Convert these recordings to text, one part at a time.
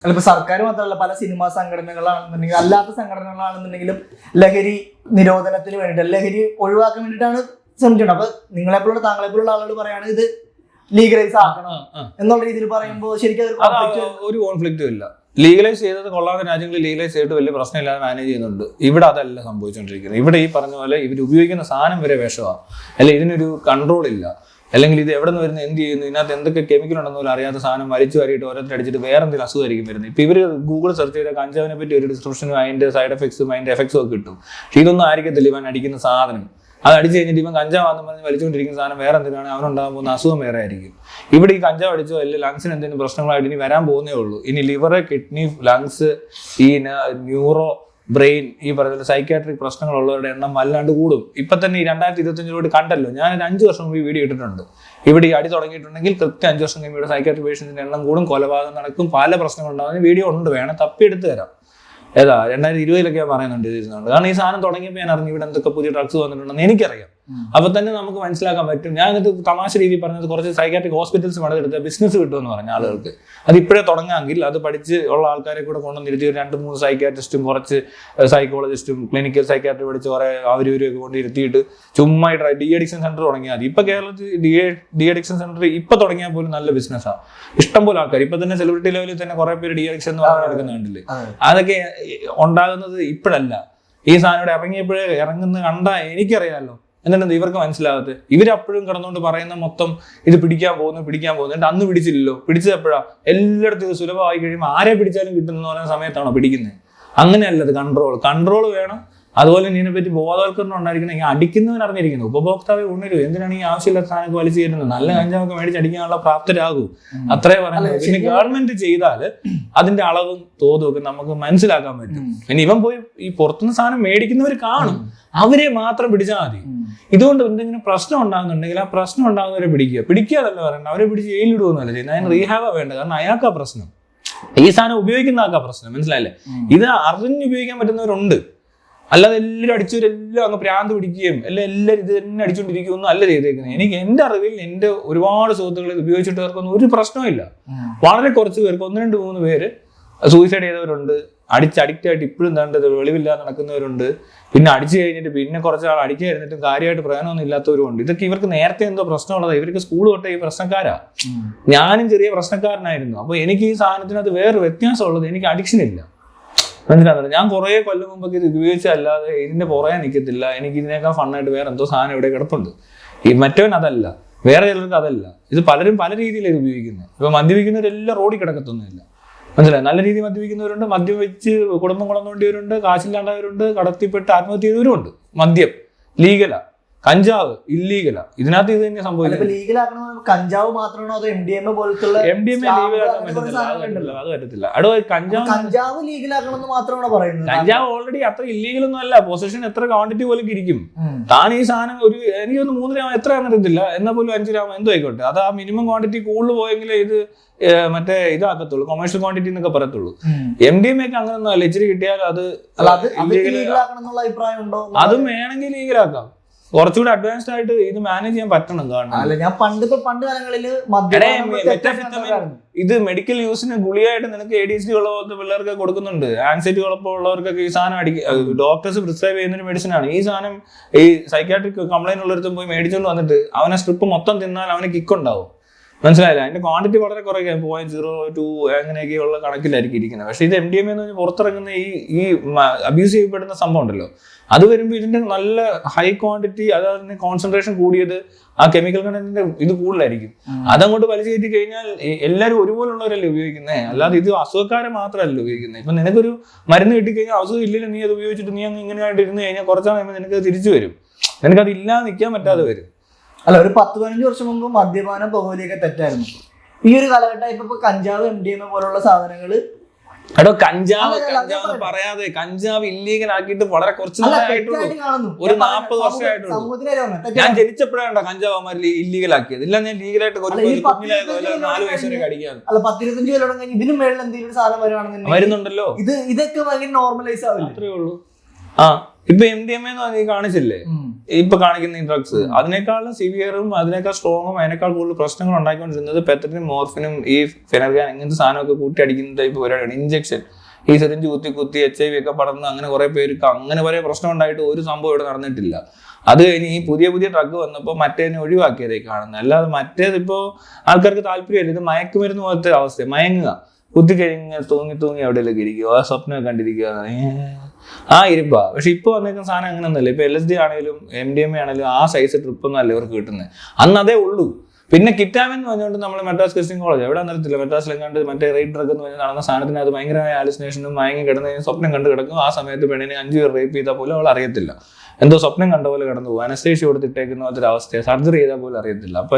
ചിലപ്പോൾ സർക്കാർ മാത്രമല്ല, പല സിനിമാ സംഘടനകളാണെന്നുണ്ടെങ്കിൽ അല്ലാത്ത സംഘടനകളാണെന്നുണ്ടെങ്കിലും ലഹരി നിരോധനത്തിന് വേണ്ടിയിട്ട്, ലഹരി ഒഴിവാക്കാൻ വേണ്ടിയിട്ടാണ് ശ്രമിച്ചിട്ടുണ്ട്. അപ്പൊ നിങ്ങളെപ്പോലുള്ള താങ്കളെപ്പോലുള്ള ആളുകൾ പറയാണ് ഇത് ലീഗലൈസ് ആക്കണം എന്നുള്ള രീതിയിൽ പറയുമ്പോൾ ശരിക്കും ഒരു കോൺഫ്ലിക്റ്റും ഇല്ല. ലീഗലൈസ് ചെയ്തത് കൊള്ളാവുന്ന രാജ്യങ്ങളിൽ ലീഗലൈസ് ചെയ്തിട്ട് വലിയ പ്രശ്നമില്ലാതെ മാനേജ് ചെയ്യുന്നുണ്ട്. ഇവിടെ അതല്ല സംഭവിച്ചുകൊണ്ടിരിക്കുന്നത്. ഇവിടെ ഈ പറഞ്ഞ പോലെ ഇവർ ഉപയോഗിക്കുന്ന സാധനം വരെ വിഷമാണ്, അല്ലെ ഇതിനൊരു കൺട്രോൾ ഇല്ല, അല്ലെങ്കിൽ ഇത് എവിടെ നിന്ന് വരുന്നത്, എന്ത് ചെയ്യുന്നു, ഇതിനകത്ത് എന്തൊക്കെ കെമിക്കൽ ഉണ്ടെന്ന് പോലും അറിയാത്ത സാധനം വലിച്ചു വാരിയിട്ട് ഓരോരുത്തർ അടിച്ചിട്ട് വേറെ എന്തെങ്കിലും അസുഖമായിരിക്കും വരുന്നത്. ഇപ്പൊ ഇവർ ഗൂഗിൾ സെർച്ച് ചെയ്ത കഞ്ചാവിനെ പറ്റി ഒരു ഡിസ്ക്രിപ്ഷനും അതിന്റെ സൈഡ് എഫക്ട്സും അതിന്റെ എഫക്ട്സും ഒക്കെ കിട്ടും. പക്ഷെ ഇതൊന്നും ആയിരിക്കത്തില്ല ഇവൻ അടിക്കുന്ന സാധനം. അത് അടിച്ചു കഴിഞ്ഞിട്ട് ഇവൻ കഞ്ചാവാന്ന് പറഞ്ഞ് വലിച്ചുകൊണ്ടിരിക്കുന്ന സാധനം വേറെ എന്തിനാണ്, അവനുണ്ടാകാൻ പോകുന്ന അസുഖം വേറെ ആയിരിക്കും. ഇവിടെ ഈ കഞ്ചാവ് അടിച്ചോ അല്ലെങ്കിൽ ലങ്സിന് എന്തെങ്കിലും പ്രശ്നങ്ങളായിട്ട് ഇനി വരാൻ പോകുന്നേ ഉള്ളൂ. ഇനി ലിവർ, കിഡ്നി, ലങ്സ്, ഈ ന്യൂറോ, ബ്രെയിൻ, ഈ പറഞ്ഞ സൈക്കാട്രിക് പ്രശ്നങ്ങളുള്ളവരുടെ എണ്ണം വല്ലാണ്ട് കൂടും. ഇപ്പൊ തന്നെ ഈ 2025 കണ്ടല്ലോ, ഞാനൊരു 5 വർഷം മുമ്പ് ഈ വീഡിയോ ഇട്ടിട്ടുണ്ട്. ഇവിടെ ഈ അടി തുടങ്ങിയിട്ടുണ്ടെങ്കിൽ കൃത്യം 5 വർഷം കഴിയുമ്പോൾ സൈക്കാട്രിക് പേഷ്യൻസിന്റെ എണ്ണം കൂടും, കൊലപാതകം നടക്കും, പല പ്രശ്നങ്ങളുണ്ടാകുന്ന വീഡിയോ ഉണ്ട്, വേണം തപ്പിയെടുത്ത് തരാം. ഏതാ 2020 പറയുന്നുണ്ട് ഇതിരുന്നുണ്ട്. കാരണം ഈ സാധനം തുടങ്ങിയപ്പോൾ ഞാൻ അറിഞ്ഞു ഇവിടെ എന്തൊക്കെ പുതിയ ഡ്രഗ്സ് വന്നിട്ടുണ്ടെന്ന് എനിക്കറിയാം. അപ്പൊ തന്നെ നമുക്ക് മനസ്സിലാക്കാൻ പറ്റും. ഞാൻ എന്നിട്ട് തമാശ രീതിയിൽ പറഞ്ഞത് കുറച്ച് സൈക്കാട്രിക് ഹോസ്പിറ്റൽസ് പണിതെടുത്ത ബിസിനസ് കിട്ടുമെന്ന് പറഞ്ഞ ആളുകൾക്ക് അത് ഇപ്പോഴേ തുടങ്ങാമെങ്കിൽ അത് പഠിച്ച് ഉള്ള ആൾക്കാരെ കൂടെ കൊണ്ടുവന്നിരുത്തി ഒരു 2-3 സൈക്കാട്രിസ്റ്റും കുറച്ച് സൈക്കോളജിസ്റ്റും ക്ലിനിക്കൽ സൈക്കാട്രി പഠിച്ച് കുറെ അവരൊക്കെ കൊണ്ടിരുത്തിയിട്ട് ചുമ്മാ ഡി അഡിക്ഷൻ സെന്റർ തുടങ്ങിയാൽ മതി. ഇപ്പൊ കേരളത്തിൽ ഡി അഡിക്ഷൻ സെന്റർ ഇപ്പൊ തുടങ്ങിയാൽ പോലും നല്ല ബിസിനസ്സാണ്. ഇഷ്ടംപോലെ ആൾക്കാർ ഇപ്പൊ തന്നെ സെലിബ്രിറ്റി ലെവലിൽ തന്നെ കുറെ പേര് ഡി അഡിക്ഷൻ എന്ന് പറഞ്ഞ് നടക്കുന്നുണ്ടല്ലേ. അതൊക്കെ ഉണ്ടാകുന്നത് ഇപ്പോഴല്ല, ഈ സാധനം ഇവിടെ ഇറങ്ങിയപ്പോഴേ ഇറങ്ങുന്ന കണ്ടാ എനിക്കറിയാമല്ലോ. എന്നിട്ട് ഇവർക്ക് മനസ്സിലാകത്ത്, ഇവരപ്പോഴും കിടന്നുകൊണ്ട് പറയുന്ന മൊത്തം ഇത് പിടിക്കാൻ പോകുന്നു എന്നിട്ട് അന്ന് പിടിച്ചില്ലല്ലോ, പിടിച്ചത് എപ്പോഴാ, എല്ലായിടത്തും ഇത് സുലഭമായി കഴിയുമ്പോൾ ആരെ പിടിച്ചാലും കിട്ടുന്ന പറയുന്ന സമയത്താണോ പിടിക്കുന്നത്. അങ്ങനെയല്ലത്. കൺട്രോൾ വേണം. അതുപോലെ ഇതിനെപ്പറ്റി ബോധവൽക്കരണം ഉണ്ടായിരിക്കണം. ഈ അടിക്കുന്നവൻ അറിഞ്ഞിരിക്കുന്നു, ഉപഭോക്താവെ ഉണരൂ, എന്തിനാണ് ഈ ആവശ്യമില്ലാത്ത സാധനമൊക്കെ വലിച്ചു ചേരുന്നത്, നല്ല കഞ്ചാവൊക്കെ മേടിച്ച് അടിക്കാനുള്ള പ്രാപ്തരാകൂ, അത്രേ പറയുന്നത്. പിന്നെ ഗവൺമെന്റ് ചെയ്താൽ അതിന്റെ അളവും തോതും ഒക്കെ നമുക്ക് മനസ്സിലാക്കാൻ പറ്റും. പിന്നെ ഇവൻ പോയി ഈ പുറത്തുനിന്ന് സാധനം മേടിക്കുന്നവർ കാണും, അവരെ മാത്രം പിടിച്ചാൽ മതി. ഇതുകൊണ്ട് എന്തെങ്കിലും പ്രശ്നം ഉണ്ടാകുന്നുണ്ടെങ്കിൽ ആ പ്രശ്നം ഉണ്ടാകുന്നവരെ പിടിക്കാതല്ല പറയണ്ട, അവരെ പിടിച്ച് ജയിലിടുവെന്നല്ല ചെയ്യുന്നത്. അതിന് റീഹാബാ വേണ്ട. കാരണം അയാൾക്കാ പ്രശ്നം, ഈ സാധനം ഉപയോഗിക്കുന്ന ആൾക്കാ പ്രശ്നം. മനസ്സിലായില്ലേ? ഇത് അറിഞ്ഞുപയോഗിക്കാൻ പറ്റുന്നവരുണ്ട്, അല്ലാതെ എല്ലാവരും അടിച്ചവരെല്ലാം അങ്ങ് പ്രാന്ത് പിടിക്കുകയും എല്ലാവരും ഇത് തന്നെ അടിച്ചുകൊണ്ടിരിക്കുകയൊന്നും അല്ല ചെയ്തേക്കുന്നത്. എനിക്ക് എന്റെ അറിവിൽ എന്റെ ഒരുപാട് സുഹൃത്തുക്കൾ ഉപയോഗിച്ചിട്ടവർക്കൊന്നും ഒരു പ്രശ്നമില്ല. വളരെ കുറച്ച് പേർക്ക് 1-2-3 പേര് സൂയിസൈഡ് ചെയ്തവരുണ്ട്, അഡിക്റ്റ് ആയിട്ട് ഇപ്പോഴും എന്താണ്ട് വെളിവില്ലാതെ നടക്കുന്നവരുണ്ട്, പിന്നെ അടിച്ചു കഴിഞ്ഞിട്ട് പിന്നെ കുറച്ചാൾ അടിക്കാതിരുന്നിട്ടും കാര്യമായിട്ട് പ്രയോജനമൊന്നും ഇല്ലാത്തവരും ഉണ്ട്. ഇതൊക്കെ ഇവർക്ക് നേരത്തെ എന്തോ പ്രശ്നമുള്ളത്. ഇവർക്ക് സ്കൂൾ തൊട്ടേ ഈ പ്രശ്നക്കാരാ. ഞാനും ചെറിയ പ്രശ്നക്കാരനായിരുന്നു. അപ്പൊ എനിക്ക് ഈ സാധനത്തിനകത്ത് വേറെ വ്യത്യാസമുള്ളത്, എനിക്ക് അഡിക്ഷൻ ഇല്ല. മനസ്സിലാകുന്നുണ്ട്. ഞാൻ കുറെ കൊല്ലം മുമ്പൊക്കെ ഇത് ഉപയോഗിച്ചല്ലാതെ ഇതിന്റെ പുറകെ നിൽക്കത്തില്ല. എനിക്ക് ഇതിനേക്കാൾ ഫണ്ണായിട്ട് വേറെ എന്തോ സാധനം ഇവിടെ കിടപ്പുണ്ട്. ഈ മറ്റവൻ അതല്ല, വേറെ ചിലർക്ക് അതല്ല. ഇത് പലരും പല രീതിയിലാണ് ഉപയോഗിക്കുന്നത്. ഇപ്പൊ മദ്യപിക്കുന്നവരെല്ലാം റോഡിൽ കിടക്കത്തൊന്നുമില്ല. മനസ്സിലായി? നല്ല രീതിയിൽ മദ്യപിക്കുന്നവരുണ്ട്, മദ്യം വെച്ച് കുടുംബം കുളന്നുകൊണ്ടിയവരുണ്ട്, കാശില്ലാണ്ടവരുണ്ട്, കടത്തിപ്പെട്ട് ആത്മഹത്യ ചെയ്തവരും ഉണ്ട്. മദ്യം ലീഗലാ, കഞ്ചാവ് ഇല്ലീഗലാ. ഇതിനകത്ത് ഇത് തന്നെ സംഭവിക്കുന്നത്. കഞ്ചാവ് മാത്രമാണോ അതോ MDMA പോലത്തുള്ള MDMA ലീഗലാക്കാൻ പറ്റത്തില്ല. അത് പറ്റത്തില്ല. കഞ്ചാവ് ലീഗലാക്കണമെന്ന് മാത്രമാണോ പറയുന്നത്? കഞ്ചാവ് ഓൾറെഡി അത്ര ഇല്ലീഗൽ ഒന്നും അല്ല. പൊസഷൻ എത്ര ക്വാണ്ടിറ്റി പോലും ഇരിക്കും. താൻ ഈ സാധനം ഒരു എനിക്കൊന്ന് 3 ഗ്രാം എത്ര അറിയത്തില്ല, എന്നാൽ പോലും 5 ഗ്രാം എന്തോ ആയിക്കോട്ടെ, അത് ആ മിനിമം ക്വാണ്ടിറ്റി കൂടുതൽ പോയെങ്കിലേ ഇത് മറ്റേ ഇതാക്കത്തുള്ളൂ, കൊമേഴ്ഷ്യൽ ക്വാണ്ടിറ്റി എന്നൊക്കെ പറയത്തുള്ളൂ. MDMA ഒക്കെ അങ്ങനെയൊന്നും അല്ല. ഇച്ചിരി കിട്ടിയാൽ അത് അതും വേണമെങ്കിൽ ലീഗലാക്കാം. കുറച്ചുകൂടി അഡ്വാൻസ്ഡ് ആയിട്ട് ഇത് മാനേജ് ചെയ്യാൻ പറ്റണം. കാരണം ഞാൻ പണ്ട് കാലങ്ങളിൽ ഇത് മെഡിക്കൽ യൂസിന് ഗുളിയായിട്ട് നിനക്ക് ADHD ഉള്ള പോലത്തെ പിള്ളേർക്ക് കൊടുക്കുന്നുണ്ട്. ആൻസൈറ്റി ഉള്ളവർക്കൊക്കെ ഈ സാധനം ഡോക്ടേഴ്സ് പ്രിസ്ക്രൈബ് ചെയ്യുന്നൊരു മെഡിസിൻ ആണ്. ഈ സാധനം ഈ സൈക്കാട്രിക് കംപ്ലൈന്റ് ഉള്ളിടത്തും പോയി മേടിച്ചുകൊണ്ട് വന്നിട്ട് അവനെ സ്ട്രിപ്പ് മൊത്തം തിന്നാൽ അവന് കിക്ക് ഉണ്ടാവും. മനസ്സിലായില്ല? അതിന്റെ ക്വാണ്ടിറ്റി വളരെ കുറയ്ക്കാൻ 0.02 അങ്ങനെയൊക്കെയുള്ള കണക്കിലായിരിക്കും ഇരിക്കുന്നത്. പക്ഷെ ഇത് MDMA എന്ന് പറഞ്ഞാൽ പുറത്തിറങ്ങുന്ന ഈ അബ്യൂസ് ചെയ്യപ്പെടുന്ന സംഭവം ഉണ്ടല്ലോ, അത് വരുമ്പോൾ ഇതിന്റെ നല്ല ഹൈ ക്വാണ്ടിറ്റി, അതായത് കോൺസെൻട്രേഷൻ കൂടിയത്, ആ കെമിക്കൽ കണ്ടന്റിന്റെ ഇത് കൂടുതലായിരിക്കും. അതങ്ങോട്ട് വലിച്ചു കയറ്റി കഴിഞ്ഞാൽ എല്ലാവരും ഒരുപോലുള്ളവരല്ലേ ഉപയോഗിക്കുന്നത്, അല്ലാതെ ഇത് അസുഖക്കാരെ മാത്രമല്ല ഉപയോഗിക്കുന്നത്. ഇപ്പൊ നിനക്കൊരു മരുന്ന് കിട്ടിക്കഴിഞ്ഞാൽ അസുഖം ഇല്ലെങ്കിൽ നീ അത് ഉപയോഗിച്ചിട്ട് നീ അങ്ങ് ഇങ്ങനെയായിട്ട് ഇരുന്ന് കഴിഞ്ഞാൽ കുറച്ചാൽ കഴിയുമ്പോൾ നിനക്ക് തിരിച്ചു വരും. നിനക്കത് ഇല്ലാതെ നിൽക്കാൻ പറ്റാതെ വരും. അല്ല, ഒരു 10-15 വർഷം മുമ്പ് മദ്യപാനം പുകവലിയൊക്കെ തെറ്റായിരുന്നു. ഈ ഒരു കാലഘട്ടം ഇപ്പൊ കഞ്ചാവ് MDMA പോലുള്ള സാധനങ്ങള് കഞ്ചാവ് പറയാതെ കഞ്ചാവ് ഇല്ലീഗൽ ആക്കിയിട്ട് വളരെ കുറച്ച് ഒരു 40 വർഷമായിട്ടുള്ളൂ. ഞാൻ ജനിച്ചപ്പോഴാണ് കഞ്ചാവ് ഇല്ലീഗൽ ആക്കിയത്. ഇല്ല, ഞാൻ ലീഗലായിട്ട് 4 വയസ്സ് വരെ അടിക്കാറ്. അല്ല, 10-25 കൊല്ലം കഴിഞ്ഞ് ഇതിനും മേളിൽ എന്തെങ്കിലും സാധനം വരുന്നുണ്ടല്ലോ. ഇതൊക്കെ ഭയങ്കര നോർമലൈസ് ആവില്ല. അത്രേ ഉള്ളൂ. ഇപ്പൊ MDMA എന്ന് കാണിച്ചില്ലേ, ഇപ്പൊ കാണിക്കുന്ന ഈ ഡ്രഗ്സ് അതിനേക്കാളും സിവിയറും അതിനേക്കാൾ സ്ട്രോങ്ങും അതിനേക്കാൾ കൂടുതൽ പ്രശ്നങ്ങൾ ഉണ്ടാക്കിക്കൊണ്ടിരുന്നത് പെത്തറ്റിനും മോർഫിനും ഈ ഫെനർഗാൻ ഇങ്ങനത്തെ സാധനമൊക്കെ കൂട്ടി അടിക്കുന്ന ടൈപ്പ് പരിപാടിയാണ്. ഇഞ്ചക്ഷൻ ഈ സിറിഞ്ച് കുത്തി HIV ഒക്കെ പടർന്ന് അങ്ങനെ കുറെ പേർക്ക് അങ്ങനെ വരെ പ്രശ്നം ഉണ്ടായിട്ട് ഒരു സംഭവം ഇവിടെ നടന്നിട്ടില്ല. അത് കഴിഞ്ഞ് ഈ പുതിയ ഡ്രഗ് വന്നപ്പോൾ മറ്റേതിനെ ഒഴിവാക്കിയതേ കാണുന്നത്. അല്ലാതെ മറ്റേത് ഇപ്പോൾ ആൾക്കാർക്ക് താല്പര്യമില്ല. ഇത് മയക്കുമരുന്ന് പോലത്തെ അവസ്ഥ. മയങ്ങുക, കുത്തി കഴിഞ്ഞാൽ തൂങ്ങി എവിടെയെങ്കിലും ഇരിക്കുക, ആ സ്വപ്നമൊക്കെ കണ്ടിരിക്കുക, ആ ഇരിപ്പാ. പക്ഷെ ഇപ്പോൾ വന്നേക്കുന്ന സാധനം അങ്ങനെയൊന്നുമല്ല. ഇപ്പൊ LSD ആണെങ്കിലും MDMA ആണെങ്കിലും ആ സൈസ് ട്രിപ്പൊന്നും അല്ല ഇവർക്ക് കിട്ടുന്നത്. അന്ന് അതേ ഉള്ളൂ. പിന്നെ കിറ്റാമിൻ എന്ന് പറഞ്ഞുകൊണ്ട് നമ്മൾ മെഡ്രാസ് ക്രിസ്ത്യൻ കോളേജ് എവിടെ നിർത്തില്ല, മെഡ്രാസിലെങ്ങാണ്ട് മറ്റേ റേറ്റ് ഡ്രഗ് എന്ന് പറഞ്ഞാൽ നടന്ന സാധനത്തിന് അത് ഭയങ്കരമായ ഹാലുസിനേഷനും മയങ്ങി കിടന്ന് സ്വപ്നം കണ്ട് കിടക്കും. ആ സമയത്ത് പെണ്ണിനെ 5 പേർ റേപ്പ് ചെയ്താൽ പോലും അവൾ അറിയത്തില്ല. എന്തോ സ്വപ്നം കണ്ട പോലെ കിടന്നു പോകും. അനസ്തേഷ്യ കൊടുത്തിട്ടേക്കുന്ന ഒരു അവസ്ഥയെ സർജറി ചെയ്താൽ പോലും അറിയത്തില്ല. അപ്പോൾ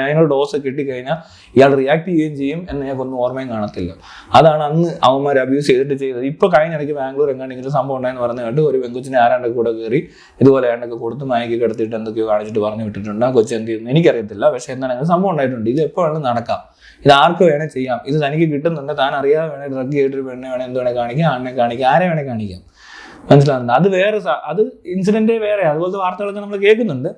അതിനൊരു ഡോസ് കിട്ടിക്കഴിഞ്ഞാൽ ഇയാൾ റിയാക്ട് ചെയ്യുകയും ചെയ്യും എന്ന് ഞങ്ങൾക്കൊന്നും ഓർമ്മയും കാണത്തില്ല. അതാണ് അന്ന് അവന്മാർ അബ്യൂസ് ചെയ്തിട്ട് ചെയ്തത്. ഇപ്പോൾ കഴിഞ്ഞിടയ്ക്ക് ബാംഗ്ലൂർ എങ്ങാണ്ടെങ്കിലും സംഭവം ഉണ്ടായെന്ന് പറഞ്ഞു കേട്ട് ഒരു പെങ്കൊച്ചിനെ ആരാണ്ടൊക്കെ കൂടെ കയറി ഇതുപോലെ ആണ്ടൊക്കെ കൊടുത്ത് മയക്കി കിടത്തിയിട്ട് എന്തൊക്കെയോ കാണിച്ചിട്ട് പറഞ്ഞു വിട്ടിട്ടുണ്ട്. ആ കൊച്ചു എന്ത് ചെയ്യുന്നു എനിക്കറിയത്തില്ല. പക്ഷെ എന്താണ് സംഭവം ഉണ്ടായിട്ടുണ്ട്. ഇത് എപ്പോൾ വേണമെങ്കിലും നടക്കാം. ഇത് ആർക്ക് വേണേൽ ചെയ്യാം. ഇത് തനിക്ക് കിട്ടുന്നുണ്ട്. താൻ അറിയാതെ വേണേൽ ഡ്രഗ് ചെയ്തിട്ട് പെണ്ണെ വേണേൽ എന്ത് വേണേൽ കാണിക്കാം, ആണിനെ കാണിക്കാം, ആരെ വേണേൽ കാണിക്കാം. മനസ്സിലാകുന്നുണ്ട്. അത് വേറെ അത് ഇൻസിഡന്റ് വേറെ. അതുപോലത്തെ വാർത്തകളൊക്കെ നമ്മൾ കേൾക്കുന്നുണ്ട്.